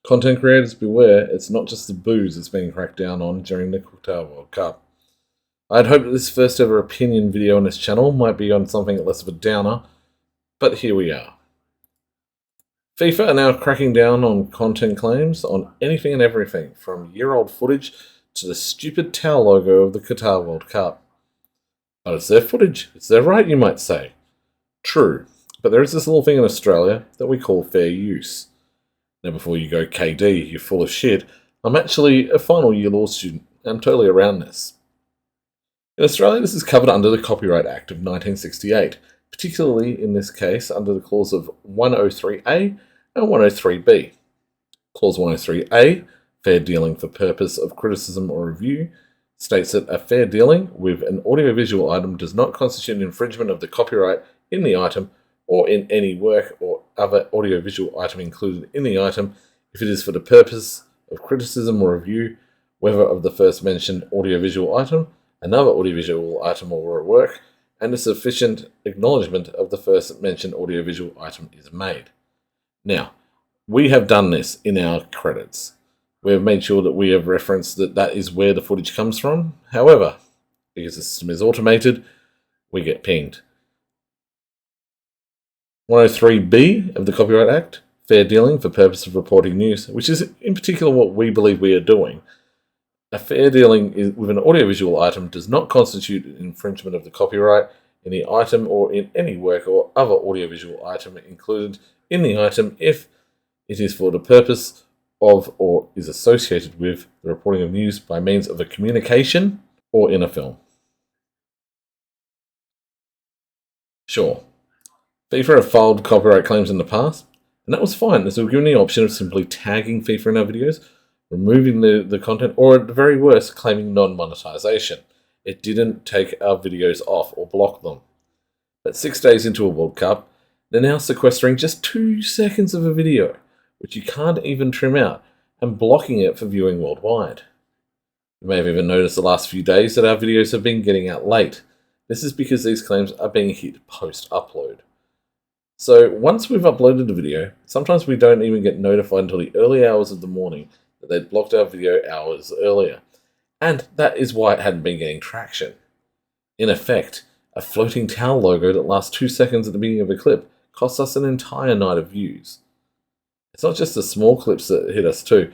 Content creators beware, it's not just the booze that's being cracked down on during the Qatar World Cup. I'd hoped that this first ever opinion video on this channel might be on something less of a downer, but here we are. FIFA are now cracking down on content claims on anything and everything, from year-old footage to the stupid towel logo of the Qatar World Cup. But it's their footage, it's their right, you might say. True, but there is this little thing in Australia that we call fair use. Now before you go, KD, you're full of shit, I'm actually a final year law student, and I'm totally around this. In Australia, this is covered under the Copyright Act of 1968, particularly in this case under the clause of 103A and 103B. Clause 103A, fair dealing for purpose of criticism or review, states that a fair dealing with an audiovisual item does not constitute an infringement of the copyright in the item or in any work or other audiovisual item included in the item if it is for the purpose of criticism or review, whether of the first mentioned audiovisual item, another audiovisual item or work, and a sufficient acknowledgement of the first mentioned audiovisual item is made. Now, we have done this in our credits. We have made sure that we have referenced that that is where the footage comes from. However, because the system is automated, we get pinged. 103B of the Copyright Act, fair dealing for purpose of reporting news, which is in particular what we believe we are doing. A fair dealing with an audiovisual item does not constitute an infringement of the copyright in the item or in any work or other audiovisual item included in the item if it is for the purpose of or is associated with the reporting of news by means of a communication or in a film. Sure, FIFA have filed copyright claims in the past, and that was fine as they were given the option of simply tagging FIFA in our videos, removing the content, or at the very worst, claiming non-monetization. It didn't take our videos off or block them. But 6 days into a World Cup, they're now sequestering just 2 seconds of a video, which you can't even trim out, and blocking it for viewing worldwide. You may have even noticed the last few days that our videos have been getting out late. This is because these claims are being hit post-upload. So once we've uploaded the video, sometimes we don't even get notified until the early hours of the morning that they'd blocked our video hours earlier. And that is why it hadn't been getting traction. In effect, a floating towel logo that lasts 2 seconds at the beginning of a clip costs us an entire night of views. It's not just the small clips that hit us too.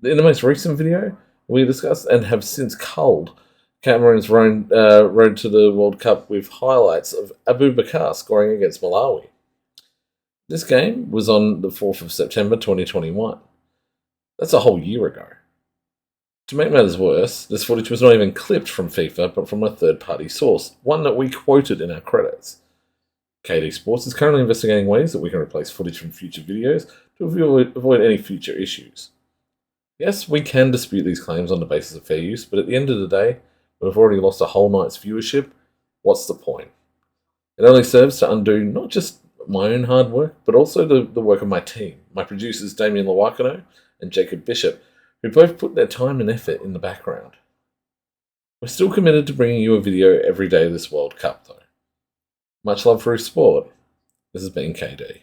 In the most recent video, we discussed and have since culled Cameroon's road to the World Cup with highlights of Abu Bakar scoring against Malawi. This game was on the 4th of September 2021. That's a whole year ago. To make matters worse, this footage was not even clipped from FIFA, but from a third-party source, one that we quoted in our credits. KD Sports is currently investigating ways that we can replace footage from future videos to avoid any future issues. Yes, we can dispute these claims on the basis of fair use, but at the end of the day, we've already lost a whole night's viewership. What's the point? It only serves to undo not just my own hard work, but also the work of my team, my producers Damien Lawakano and Jacob Bishop, who both put their time and effort in the background. We're still committed to bringing you a video every day of this World Cup, though. Much love through sport. This has been KD.